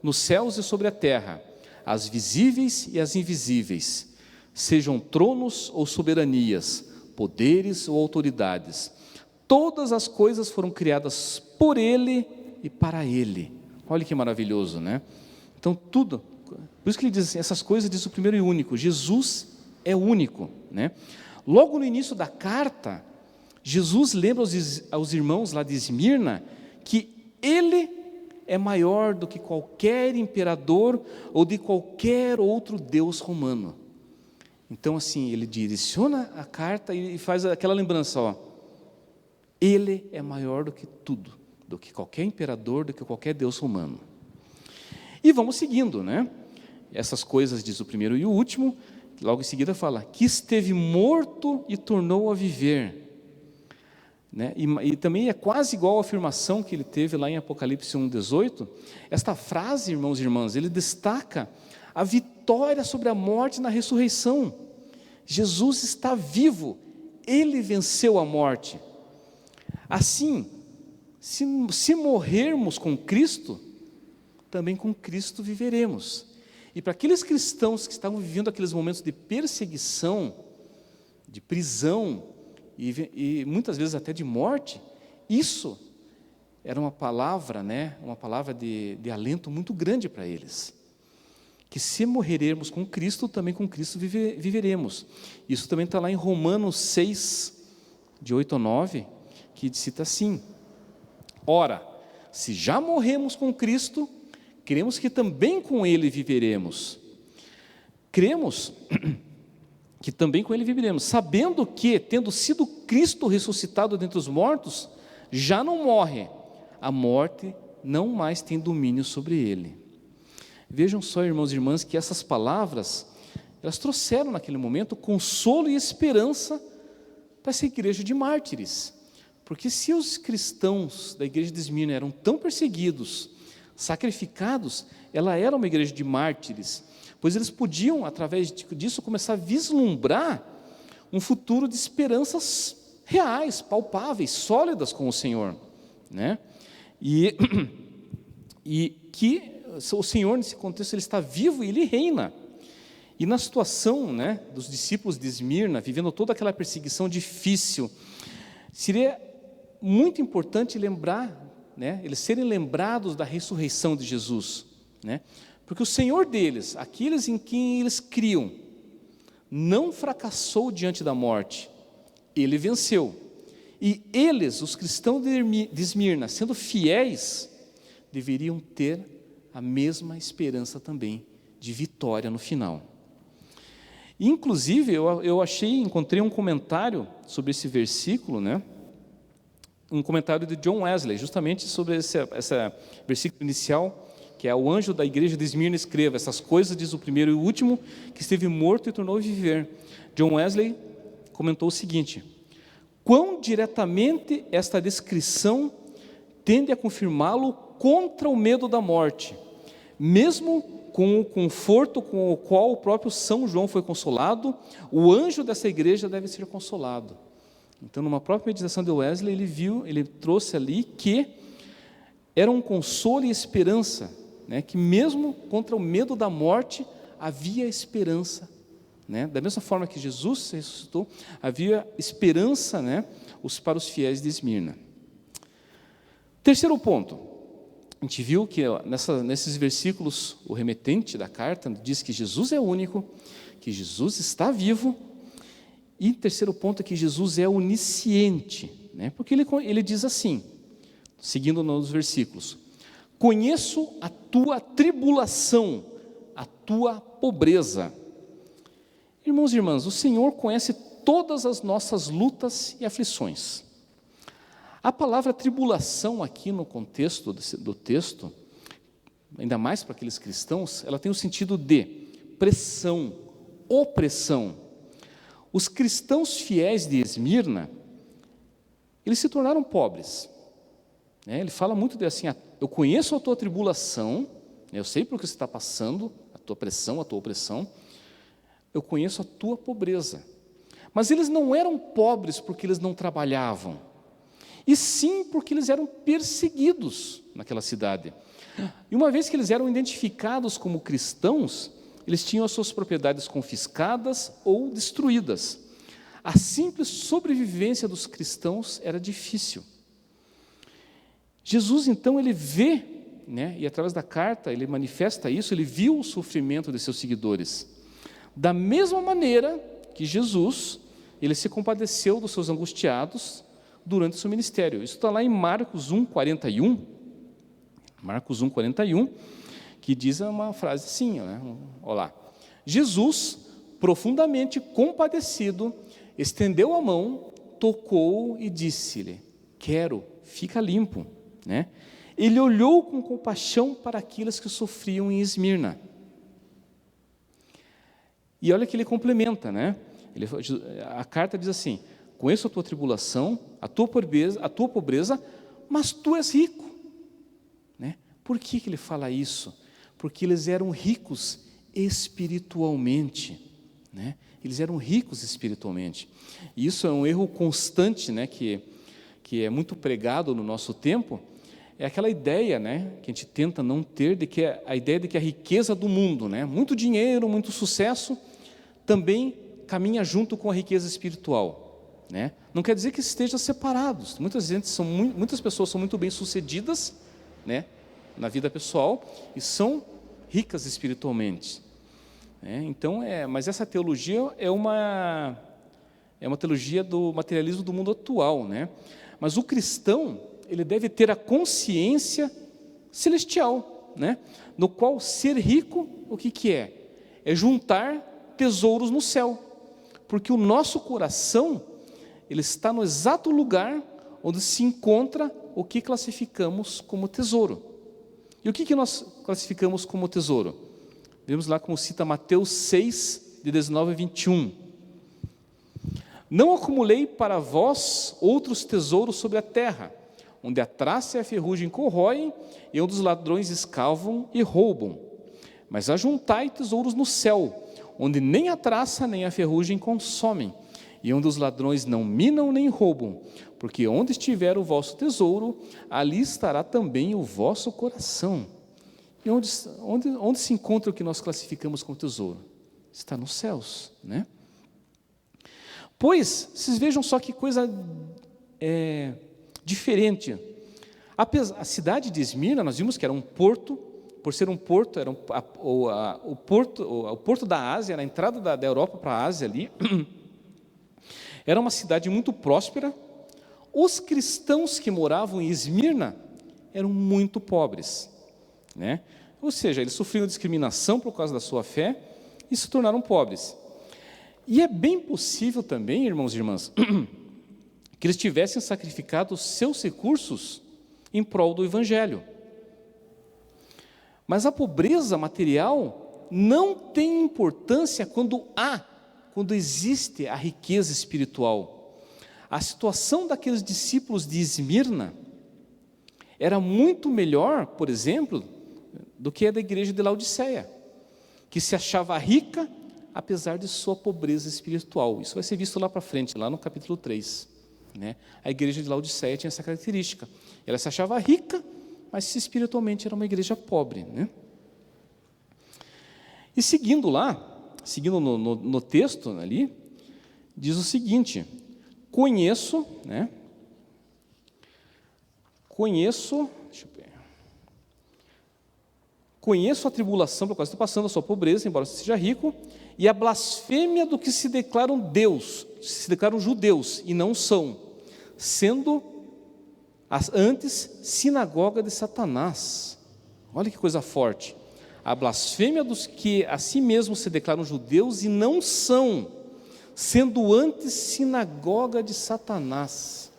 nos céus e sobre a terra, as visíveis e as invisíveis, sejam tronos ou soberanias, poderes ou autoridades. Todas as coisas foram criadas por ele e para ele. Olha que maravilhoso, né? Então, tudo, por isso que ele diz assim, essas coisas diz o primeiro e único, Jesus é único, né? Logo no início da carta, Jesus lembra aos irmãos lá de Esmirna que ele é maior do que qualquer imperador ou de qualquer outro deus romano. Então, assim, ele direciona a carta e faz aquela lembrança, ó, Ele é maior do que tudo, do que qualquer imperador, do que qualquer deus romano. E vamos seguindo, né? Essas coisas diz o primeiro e o último, logo em seguida fala, que esteve morto e tornou a viver. Né? E também é quase igual a afirmação que ele teve lá em Apocalipse 1,18. Esta frase, irmãos e irmãs, ele destaca a vitória sobre a morte na ressurreição. Jesus está vivo, ele venceu a morte. Assim, se morrermos com Cristo, também com Cristo viveremos. E para aqueles cristãos que estavam vivendo aqueles momentos de perseguição, de prisão, e muitas vezes até de morte, isso era uma palavra, né, uma palavra de alento muito grande para eles. Que se morrermos com Cristo, também com Cristo viveremos. Isso também está lá em Romanos 6, de 8 a 9, que cita assim: ora, se já morremos com Cristo, cremos que também com Ele viveremos. Cremos que também com Ele viveremos, sabendo que, tendo sido Cristo ressuscitado dentre os mortos, já não morre, a morte não mais tem domínio sobre Ele. Vejam só, irmãos e irmãs, que essas palavras, elas trouxeram naquele momento consolo e esperança para essa igreja de mártires. Porque se os cristãos da igreja de Esmirna eram tão perseguidos, sacrificados, ela era uma igreja de mártires, pois eles podiam, através disso, começar a vislumbrar um futuro de esperanças reais, palpáveis, sólidas com o Senhor, né? E que o Senhor, nesse contexto, Ele está vivo e Ele reina. E na situação, né, dos discípulos de Esmirna, vivendo toda aquela perseguição difícil, seria muito importante lembrar, né, eles serem lembrados da ressurreição de Jesus, né? Porque o Senhor deles, aqueles em quem eles criam, não fracassou diante da morte, Ele venceu. E eles, os cristãos de Esmirna, sendo fiéis, deveriam ter a mesma esperança também de vitória no final. Inclusive, encontrei um comentário sobre esse versículo, né? Um comentário de John Wesley, justamente sobre esse versículo inicial, que é: o anjo da igreja de Esmirna escreva, essas coisas diz o primeiro e o último, que esteve morto e tornou a viver. John Wesley comentou o seguinte: quão diretamente esta descrição tende a confirmá-lo contra o medo da morte, mesmo com o conforto com o qual o próprio São João foi consolado, o anjo dessa igreja deve ser consolado. Então, numa própria meditação de Wesley, ele trouxe ali que era um consolo e esperança, né, que mesmo contra o medo da morte, havia esperança, né, da mesma forma que Jesus ressuscitou, havia esperança, né, para os fiéis de Esmirna. Terceiro ponto, a gente viu que nesses versículos, o remetente da carta diz que Jesus é único, que Jesus está vivo. E terceiro ponto é que Jesus é onisciente, né? Porque ele diz assim, seguindo nos versículos: conheço a tua tribulação, a tua pobreza. Irmãos e irmãs, o Senhor conhece todas as nossas lutas e aflições. A palavra tribulação aqui no contexto do texto, ainda mais para aqueles cristãos, ela tem o sentido de pressão, opressão. Os cristãos fiéis de Esmirna, eles se tornaram pobres, né? Ele fala muito de assim: eu conheço a tua tribulação, eu sei por que você está passando, a tua pressão, a tua opressão, eu conheço a tua pobreza. Mas eles não eram pobres porque eles não trabalhavam, e sim porque eles eram perseguidos naquela cidade. E uma vez que eles eram identificados como cristãos, eles tinham as suas propriedades confiscadas ou destruídas. A simples sobrevivência dos cristãos era difícil. Jesus, então, ele vê, né, e através da carta ele manifesta isso, ele viu o sofrimento de seus seguidores. Da mesma maneira que Jesus, ele se compadeceu dos seus angustiados durante o seu ministério. Isso está lá em Marcos 1,41. Marcos 1,41. Que diz uma frase assim, né? Olá. Jesus, profundamente compadecido, estendeu a mão, tocou-o e disse-lhe: quero, fica limpo, né? Ele olhou com compaixão para aqueles que sofriam em Esmirna. E olha que ele complementa, né? A carta diz assim: conheço a tua tribulação, a tua pobreza, mas tu és rico, né? Por que ele fala isso? Porque eles eram ricos espiritualmente, né? Eles eram ricos espiritualmente. E isso é um erro constante, né? Que é muito pregado no nosso tempo. É aquela ideia, né? Que a gente tenta não ter, de que a ideia de que a riqueza do mundo, né? Muito dinheiro, muito sucesso, também caminha junto com a riqueza espiritual, né? Não quer dizer que estejam separados. Muitas pessoas são muito bem sucedidas, né? Na vida pessoal e são ricas espiritualmente, né? Então, mas essa teologia é uma teologia do materialismo do mundo atual, né? Mas o cristão, ele deve ter a consciência celestial, né? No qual ser rico, o que é? É juntar tesouros no céu, porque o nosso coração, ele está no exato lugar onde se encontra o que classificamos como tesouro. E o que nós classificamos como tesouro? Vemos lá como cita Mateus 6, de 19 a 21. Não acumulei para vós outros tesouros sobre a terra, onde a traça e a ferrugem corroem, e onde os ladrões escavam e roubam. Mas ajuntai tesouros no céu, onde nem a traça nem a ferrugem consomem, e onde os ladrões não minam nem roubam, porque onde estiver o vosso tesouro, ali estará também o vosso coração. E onde se encontra o que nós classificamos como tesouro? Está nos céus, né? Pois, vocês vejam só que coisa diferente. A cidade de Esmirna, nós vimos que era um porto. Por ser um porto, era o porto da Ásia, era a entrada da Europa para a Ásia ali. Era uma cidade muito próspera. Os cristãos que moravam em Esmirna eram muito pobres, né? Ou seja, eles sofriam discriminação por causa da sua fé e se tornaram pobres. E é bem possível também, irmãos e irmãs, que eles tivessem sacrificado os seus recursos em prol do Evangelho. Mas a pobreza material não tem importância quando existe a riqueza espiritual. A situação daqueles discípulos de Esmirna era muito melhor, por exemplo, do que a da igreja de Laodiceia, que se achava rica apesar de sua pobreza espiritual. Isso vai ser visto lá para frente, lá no capítulo 3. Né? A igreja de Laodiceia tinha essa característica. Ela se achava rica, mas espiritualmente era uma igreja pobre, né? E seguindo no texto ali, diz o seguinte: conheço a tribulação por causa que estou passando, a sua pobreza, embora você seja rico, e a blasfêmia do que se declaram judeus, e não são, sendo antes sinagoga de Satanás. Olha que coisa forte. A blasfêmia dos que a si mesmos se declaram judeus e não são, sendo antes sinagoga de Satanás.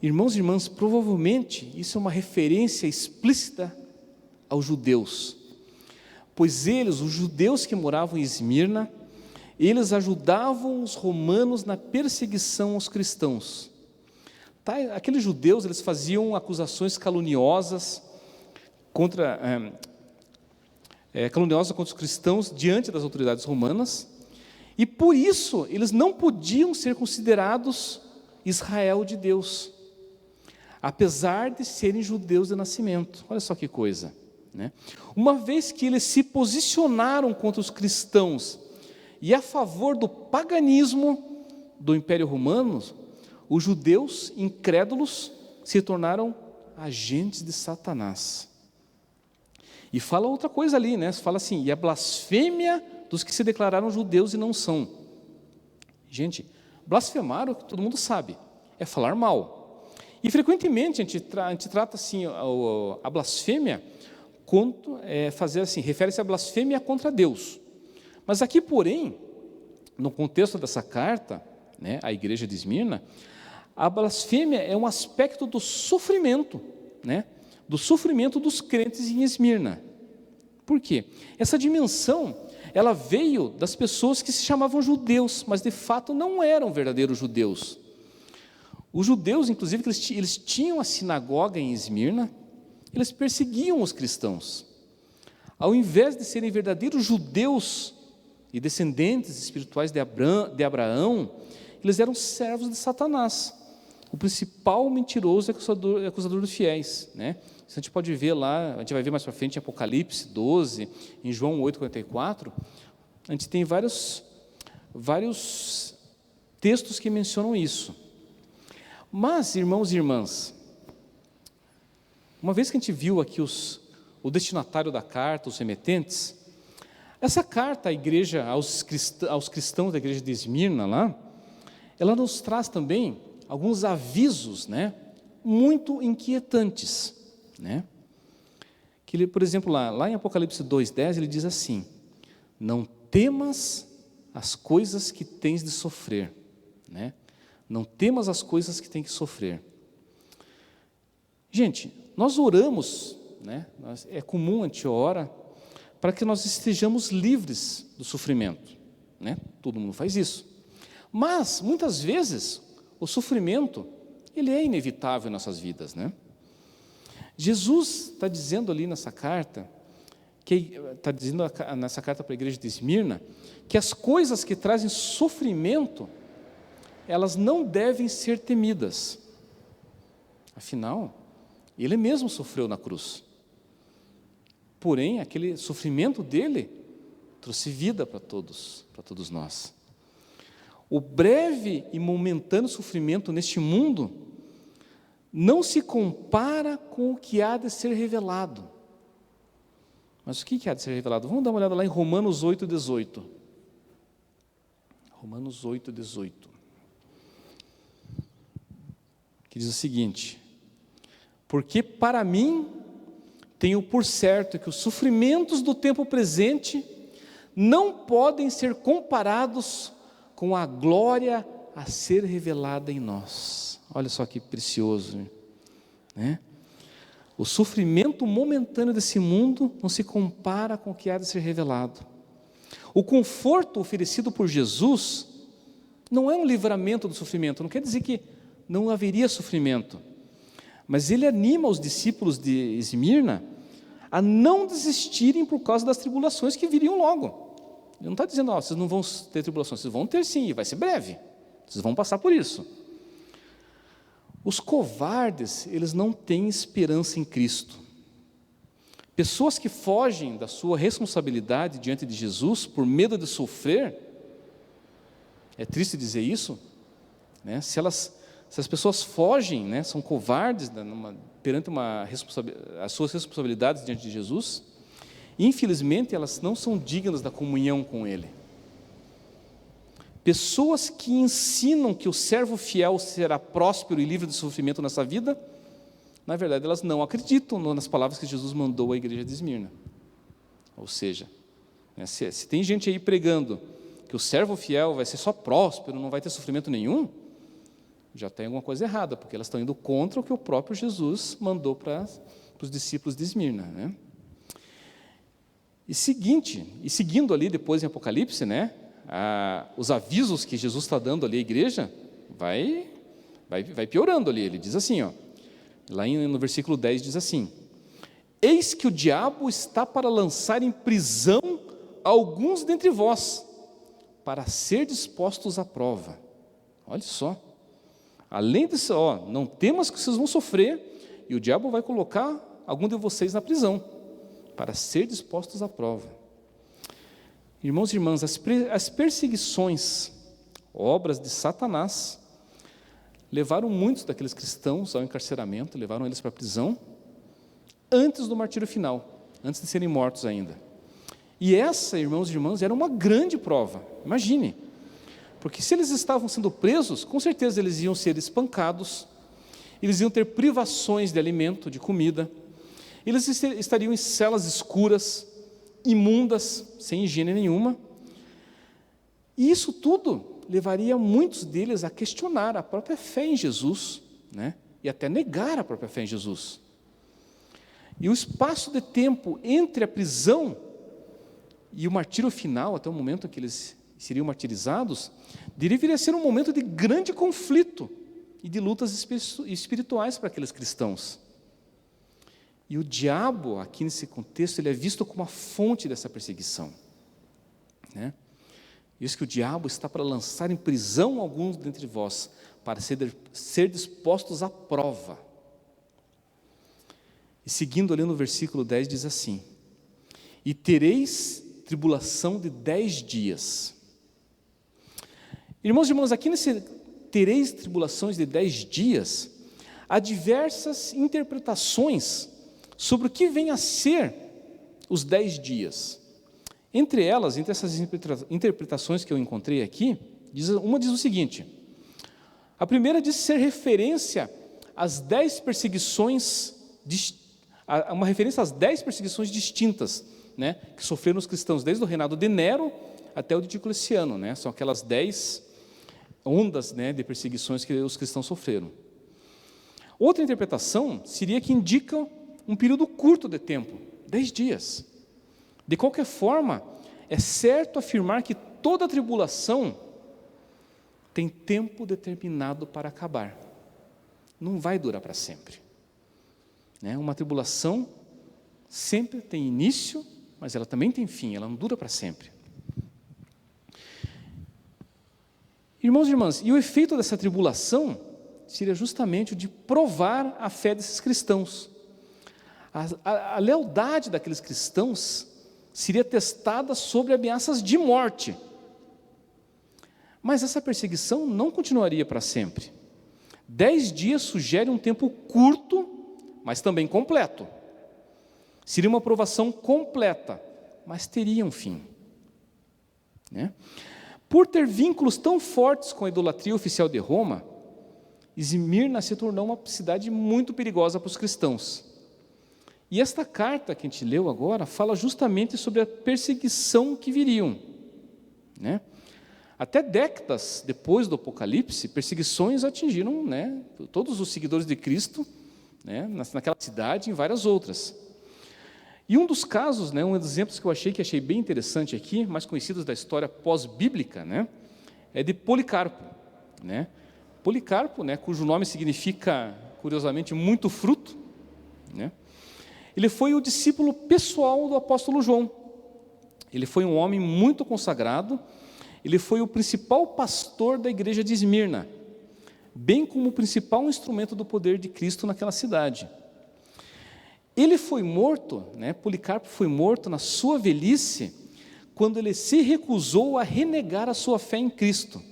Irmãos e irmãs, provavelmente isso é uma referência explícita aos judeus, pois eles, os judeus que moravam em Esmirna, eles ajudavam os romanos na perseguição aos cristãos. Aqueles judeus, eles faziam acusações caluniosas contra os cristãos diante das autoridades romanas, e por isso eles não podiam ser considerados Israel de Deus, apesar de serem judeus de nascimento. Olha só que coisa, né? Uma vez que eles se posicionaram contra os cristãos e a favor do paganismo do Império Romano, os judeus incrédulos se tornaram agentes de Satanás. E fala outra coisa ali, né? Fala assim: e a blasfêmia dos que se declararam judeus e não são. Gente, blasfemar, o que todo mundo sabe, é falar mal. E frequentemente a gente trata assim a blasfêmia refere-se à blasfêmia contra Deus. Mas aqui, porém, no contexto dessa carta, né, à igreja de Esmirna, a blasfêmia é um aspecto do sofrimento, né? Do sofrimento dos crentes em Esmirna. Por quê? Essa dimensão, ela veio das pessoas que se chamavam judeus, mas de fato não eram verdadeiros judeus. Os judeus, inclusive, eles tinham a sinagoga em Esmirna, eles perseguiam os cristãos. Ao invés de serem verdadeiros judeus e descendentes espirituais de Abraão, eles eram servos de Satanás, o principal mentiroso e acusador dos fiéis, né? Isso a gente pode ver lá, a gente vai ver mais para frente em Apocalipse 12, em João 8,44, a gente tem vários textos que mencionam isso. Mas, irmãos e irmãs, uma vez que a gente viu aqui o destinatário da carta, os remetentes, essa carta à igreja, aos cristãos da igreja de Esmirna lá, ela nos traz também alguns avisos, né, muito inquietantes, né? Que, por exemplo, lá em Apocalipse 2,10, ele diz assim: não temas as coisas que tens de sofrer, né? Não temas as coisas que tens que sofrer. Gente, nós oramos, né? É comum a gente ora para que nós estejamos livres do sofrimento, né? Todo mundo faz isso. Mas, muitas vezes, o sofrimento, ele é inevitável em nossas vidas, né? Jesus está dizendo ali nessa carta, nessa carta para a igreja de Esmirna, que as coisas que trazem sofrimento, elas não devem ser temidas. Afinal, ele mesmo sofreu na cruz. Porém, aquele sofrimento dele trouxe vida para todos nós. O breve e momentâneo sofrimento neste mundo não se compara com o que há de ser revelado. Mas o que há de ser revelado? Vamos dar uma olhada lá em Romanos 8,18. Romanos 8,18. Que diz o seguinte: porque para mim tenho por certo que os sofrimentos do tempo presente não podem ser comparados com a glória a ser revelada em nós. Olha só que precioso, né? O sofrimento momentâneo desse mundo não se compara com o que há de ser revelado. O conforto oferecido por Jesus não é um livramento do sofrimento, não quer dizer que não haveria sofrimento, mas ele anima os discípulos de Esmirna a não desistirem por causa das tribulações que viriam logo. Ele não está dizendo, vocês não vão ter tribulações, vocês vão ter sim, e vai ser breve, vocês vão passar por isso. Os covardes, eles não têm esperança em Cristo. Pessoas que fogem da sua responsabilidade diante de Jesus por medo de sofrer, é triste dizer isso, né? Se as pessoas fogem, né, são covardes perante as suas responsabilidades diante de Jesus, infelizmente elas não são dignas da comunhão com Ele. Pessoas que ensinam que o servo fiel será próspero e livre de sofrimento nessa vida, na verdade elas não acreditam nas palavras que Jesus mandou à igreja de Esmirna. Ou seja, né, se tem gente aí pregando que o servo fiel vai ser só próspero, não vai ter sofrimento nenhum, já tem alguma coisa errada, porque elas estão indo contra o que o próprio Jesus mandou para os discípulos de Esmirna, né? E seguindo ali depois em Apocalipse, né, os avisos que Jesus está dando ali à igreja, vai piorando ali. Ele diz assim, lá no versículo 10 diz assim: eis que o diabo está para lançar em prisão alguns dentre vós, para ser dispostos à prova. Olha só, além disso, não temas que vocês vão sofrer, e o diabo vai colocar algum de vocês na prisão, para ser dispostos à prova. Irmãos e irmãs, as perseguições, obras de Satanás, levaram muitos daqueles cristãos ao encarceramento, levaram eles para a prisão, antes do martírio final, antes de serem mortos ainda. E essa, irmãos e irmãs, era uma grande prova, imagine, porque se eles estavam sendo presos, com certeza eles iam ser espancados, eles iam ter privações de alimento, de comida, eles estariam em celas escuras, imundas, sem higiene nenhuma, e isso tudo levaria muitos deles a questionar a própria fé em Jesus, né? E até negar a própria fé em Jesus. E o espaço de tempo entre a prisão e o martírio final, até o momento em que eles seriam martirizados, deveria ser um momento de grande conflito e de lutas espirituais para aqueles cristãos. E o diabo, aqui nesse contexto, ele é visto como a fonte dessa perseguição, né? Isso que o diabo está para lançar em prisão alguns dentre vós, para ser dispostos à prova. E seguindo ali no versículo 10, diz assim: e tereis tribulação de 10 dias. Irmãos e irmãs, aqui nesse tereis tribulações de 10 dias, há diversas interpretações sobre o que vem a ser os 10 dias. Entre elas, entre essas interpretações que eu encontrei aqui, uma diz o seguinte: a primeira diz ser referência às 10 perseguições, uma referência às 10 perseguições distintas, né, que sofreram os cristãos, desde o reinado de Nero até o de Diocleciano, né, são aquelas 10 ondas, né, de perseguições que os cristãos sofreram. Outra interpretação seria que indica um período curto de tempo, 10 dias. De qualquer forma, é certo afirmar que toda tribulação tem tempo determinado para acabar. Não vai durar para sempre, né? Uma tribulação sempre tem início, mas ela também tem fim, ela não dura para sempre. Irmãos e irmãs, e o efeito dessa tribulação seria justamente o de provar a fé desses cristãos. A lealdade daqueles cristãos seria testada sobre ameaças de morte. Mas essa perseguição não continuaria para sempre. 10 dias sugere um tempo curto, mas também completo. Seria uma provação completa, mas teria um fim, né? Por ter vínculos tão fortes com a idolatria oficial de Roma, Esmirna se tornou uma cidade muito perigosa para os cristãos. E esta carta que a gente leu agora fala justamente sobre a perseguição que viriam, né? Até décadas depois do Apocalipse, perseguições atingiram, né, todos os seguidores de Cristo, né, naquela cidade e em várias outras. E um dos casos, né, um dos exemplos que eu achei bem interessante aqui, mais conhecidos da história pós-bíblica, né, é de Policarpo, né? Policarpo, né, cujo nome significa, curiosamente, muito fruto, né? Ele foi o discípulo pessoal do apóstolo João. Ele foi um homem muito consagrado. Ele foi o principal pastor da igreja de Esmirna, bem como o principal instrumento do poder de Cristo naquela cidade. Ele foi morto, né, Policarpo foi morto na sua velhice, quando ele se recusou a renegar a sua fé em Cristo.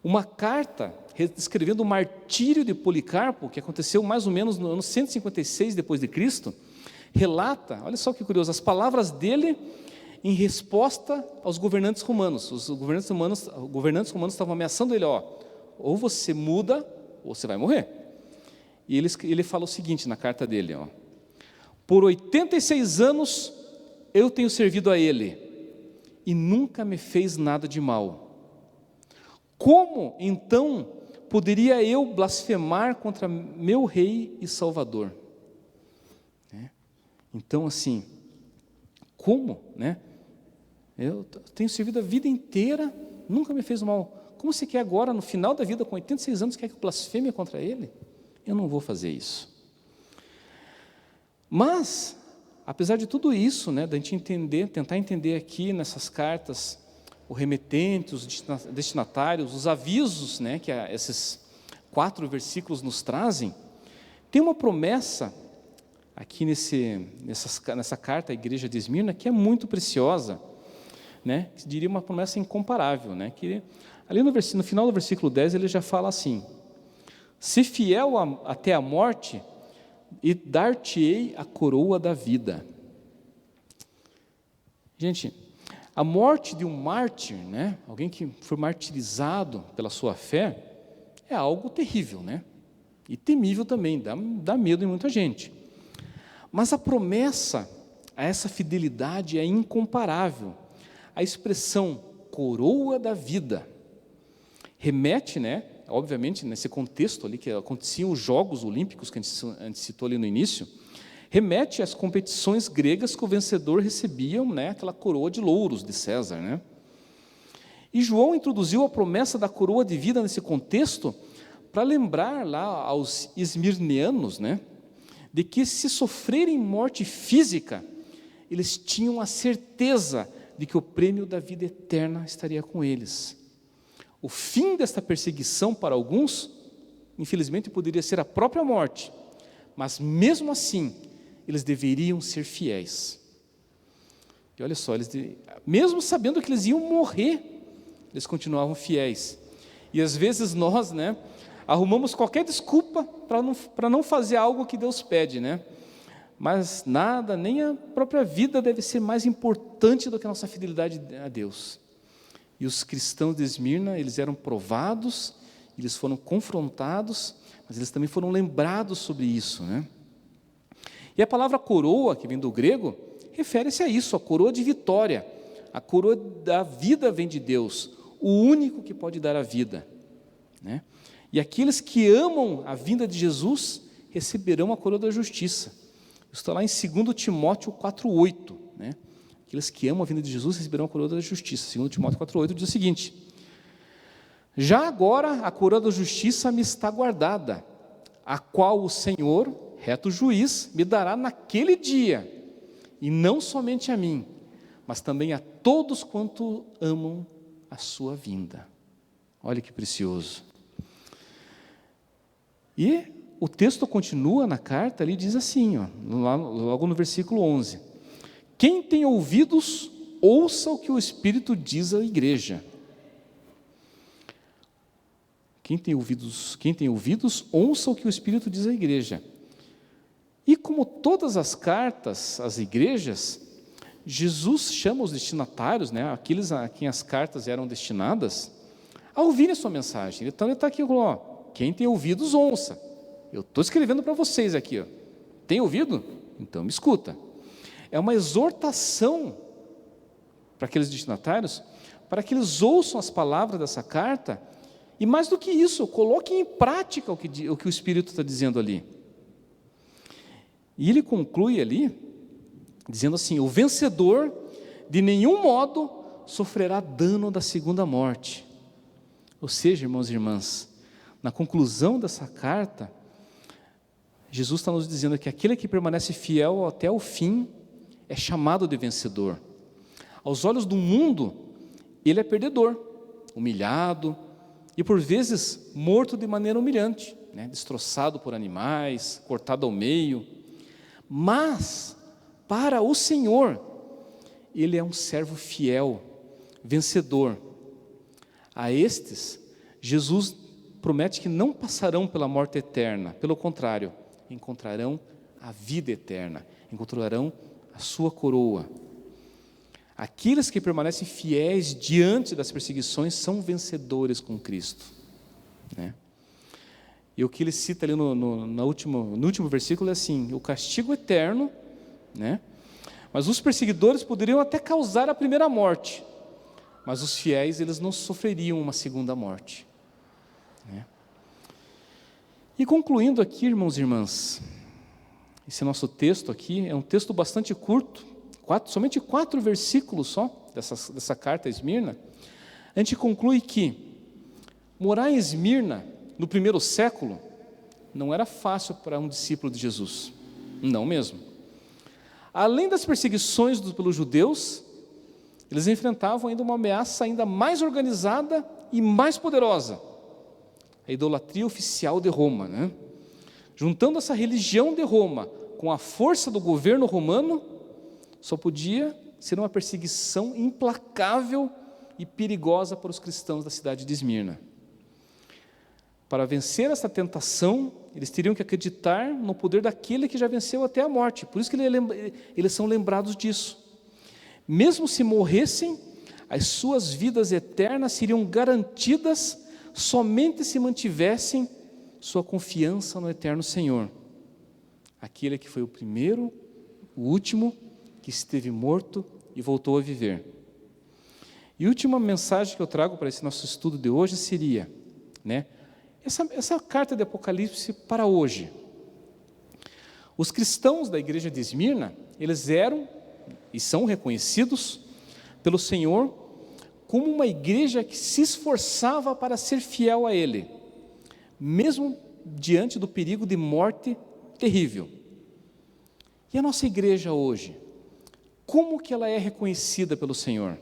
Uma carta descrevendo o martírio de Policarpo, que aconteceu mais ou menos no ano 156 depois de Cristo, relata, olha só que curioso, as palavras dele em resposta aos governantes romanos. Os governantes romanos estavam ameaçando ele, ou você muda, ou você vai morrer. E ele fala o seguinte na carta dele, por 86 anos eu tenho servido a ele, e nunca me fez nada de mal. Como, então, poderia eu blasfemar contra meu rei e salvador? Então, assim, como, né? Eu tenho servido a vida inteira, nunca me fez mal. Como você quer agora, no final da vida, com 86 anos, quer que eu blasfeme contra ele? Eu não vou fazer isso. Mas, apesar de tudo isso, né, da gente tentar entender aqui nessas cartas, o remetente, os destinatários, os avisos, né, que esses 4 versículos nos trazem, tem uma promessa aqui nessa carta à igreja de Esmirna que é muito preciosa, né, que diria uma promessa incomparável, né, que ali no final do versículo 10 ele já fala assim: se fiel até a morte, e dar-te-ei a coroa da vida. Gente, a morte de um mártir, né, alguém que foi martirizado pela sua fé, é algo terrível, né, e temível também, dá medo em muita gente. Mas a promessa a essa fidelidade é incomparável. A expressão coroa da vida Remete, né, obviamente, nesse contexto ali, que aconteciam os Jogos Olímpicos, que a gente citou ali no início, remete às competições gregas que o vencedor recebia, né, aquela coroa de louros de César, né? E João introduziu a promessa da coroa de vida nesse contexto para lembrar lá aos esmirnianos, né, de que se sofrerem morte física, eles tinham a certeza de que o prêmio da vida eterna estaria com eles. O fim desta perseguição para alguns, infelizmente, poderia ser a própria morte, mas mesmo assim, eles deveriam ser fiéis. E olha só, mesmo sabendo que eles iam morrer, eles continuavam fiéis. E às vezes nós, né, arrumamos qualquer desculpa para não fazer algo que Deus pede, né? Mas nada, nem a própria vida deve ser mais importante do que a nossa fidelidade a Deus. E os cristãos de Esmirna, eles eram provados, eles foram confrontados, mas eles também foram lembrados sobre isso, né? E a palavra coroa, que vem do grego, refere-se a isso, a coroa de vitória. A coroa da vida vem de Deus, o único que pode dar a vida, né? E aqueles que amam a vinda de Jesus receberão a coroa da justiça. Isso está lá em 2 Timóteo 4,8, né? Aqueles que amam a vinda de Jesus receberão a coroa da justiça. 2 Timóteo 4,8 diz o seguinte: já agora a coroa da justiça me está guardada, a qual o Senhor, reto juiz, me dará naquele dia, e não somente a mim, mas também a todos quanto amam a sua vinda. Olha que precioso. E o texto continua na carta, ali diz assim, ó, logo no versículo 11: quem tem ouvidos, ouça o que o Espírito diz à igreja. Quem tem ouvidos, ouça o que o Espírito diz à igreja. E como todas as cartas às igrejas, Jesus chama os destinatários, né, aqueles a quem as cartas eram destinadas, a ouvirem a sua mensagem. Então ele está aqui, ó, quem tem ouvidos, ouça. Eu estou escrevendo para vocês aqui, ó. Tem ouvido? Então me escuta. É uma exortação para aqueles destinatários, para que eles ouçam as palavras dessa carta, e mais do que isso, coloquem em prática o que o Espírito está dizendo ali. E ele conclui ali, dizendo assim: o vencedor de nenhum modo sofrerá dano da segunda morte. Ou seja, irmãos e irmãs, na conclusão dessa carta, Jesus está nos dizendo que aquele que permanece fiel até o fim é chamado de vencedor. Aos olhos do mundo, ele é perdedor, humilhado e por vezes morto de maneira humilhante, né? Destroçado por animais, cortado ao meio. Mas para o Senhor, ele é um servo fiel, vencedor. A estes, Jesus promete que não passarão pela morte eterna, pelo contrário, encontrarão a vida eterna, encontrarão a sua coroa. Aqueles que permanecem fiéis diante das perseguições são vencedores com Cristo, né? E o que ele cita ali no último versículo é assim: o castigo eterno, né? Mas os perseguidores poderiam até causar a primeira morte, mas os fiéis, eles não sofreriam uma segunda morte, né? E concluindo aqui, irmãos e irmãs, esse nosso texto aqui é um texto bastante curto, somente 4 versículos só, dessa carta a Esmirna. A gente conclui que morar em Esmirna, no primeiro século, não era fácil para um discípulo de Jesus, não mesmo. Além das perseguições pelos judeus, eles enfrentavam ainda uma ameaça ainda mais organizada e mais poderosa: a idolatria oficial de Roma, né? Juntando essa religião de Roma com a força do governo romano, só podia ser uma perseguição implacável e perigosa para os cristãos da cidade de Esmirna. Para vencer essa tentação, eles teriam que acreditar no poder daquele que já venceu até a morte. Por isso que eles são lembrados disso. Mesmo se morressem, as suas vidas eternas seriam garantidas somente se mantivessem sua confiança no eterno Senhor, aquele que foi o primeiro, o último, que esteve morto e voltou a viver. E a última mensagem que eu trago para esse nosso estudo de hoje seria, né, essa carta de Apocalipse para hoje. Os cristãos da igreja de Esmirna, eles eram e são reconhecidos pelo Senhor como uma igreja que se esforçava para ser fiel a Ele, mesmo diante do perigo de morte terrível. E a nossa igreja hoje, como que ela é reconhecida pelo Senhor?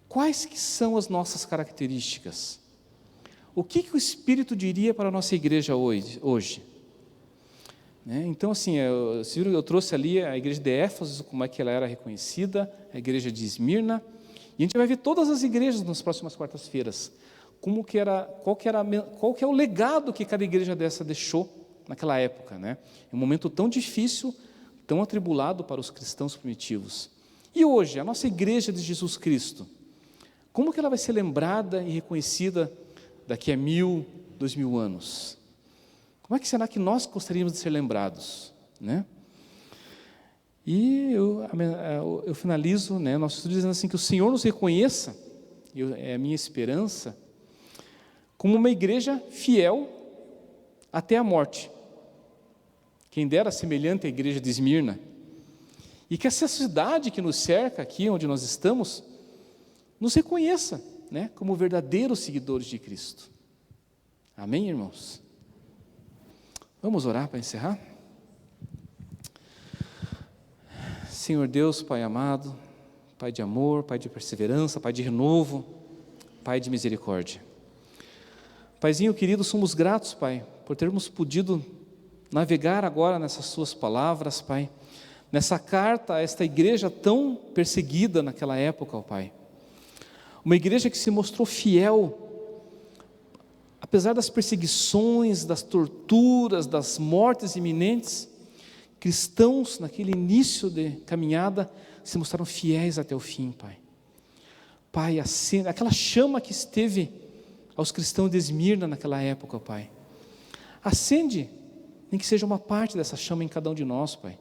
Quais que são as nossas características? O que o Espírito diria para a nossa igreja hoje? Então, assim, eu trouxe ali a igreja de Éfeso, como é que ela era reconhecida, a igreja de Esmirna, e a gente vai ver todas as igrejas nas próximas quartas-feiras, qual que é o legado que cada igreja dessa deixou naquela época, né? Um momento tão difícil, tão atribulado para os cristãos primitivos. E hoje, a nossa igreja de Jesus Cristo, como que ela vai ser lembrada e reconhecida daqui a 1000, 2000 anos? Como é que será que nós gostaríamos de ser lembrados, né? E eu finalizo, né, nosso estudo dizendo assim, que o Senhor nos reconheça, é a minha esperança, como uma igreja fiel até a morte. Quem dera semelhante à igreja de Esmirna. E que essa cidade que nos cerca, aqui onde nós estamos, nos reconheça, né, como verdadeiros seguidores de Cristo. Amém, irmãos? Vamos orar para encerrar? Senhor Deus, Pai amado, Pai de amor, Pai de perseverança, Pai de renovo, Pai de misericórdia. Paizinho querido, somos gratos, Pai, por termos podido navegar agora nessas Suas palavras, Pai, nessa carta a esta igreja tão perseguida naquela época, ó Pai. Uma igreja que se mostrou fiel, apesar das perseguições, das torturas, das mortes iminentes, cristãos naquele início de caminhada se mostraram fiéis até o fim, Pai. Pai, aquela chama que esteve aos cristãos de Esmirna naquela época, Pai, acende, nem que seja uma parte dessa chama em cada um de nós, Pai.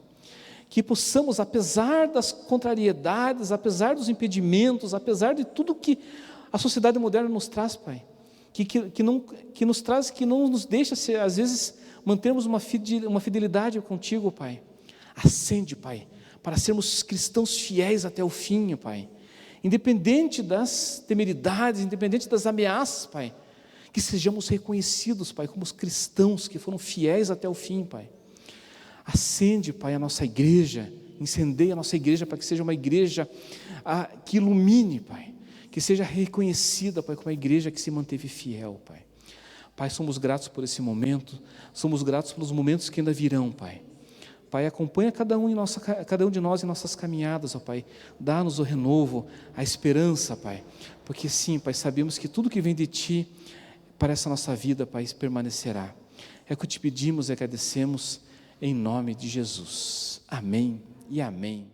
Que possamos, apesar das contrariedades, apesar dos impedimentos, apesar de tudo que a sociedade moderna nos traz, Pai, que não nos deixa, às vezes, mantermos uma fidelidade contigo, Pai. Acende, Pai, para sermos cristãos fiéis até o fim, Pai. Independente das temeridades, independente das ameaças, Pai, que sejamos reconhecidos, Pai, como os cristãos que foram fiéis até o fim, Pai. Acende, Pai, a nossa igreja, incendeia a nossa igreja para que seja uma igreja que ilumine, Pai, que seja reconhecida, Pai, como uma igreja que se manteve fiel, Pai. Pai, somos gratos por esse momento, somos gratos pelos momentos que ainda virão, Pai. Pai, acompanha cada um de nós em nossas caminhadas, ó Pai. Dá-nos o renovo, a esperança, Pai. Porque sim, Pai, sabemos que tudo que vem de Ti para essa nossa vida, Pai, permanecerá. É o que te pedimos e agradecemos em nome de Jesus. Amém e amém.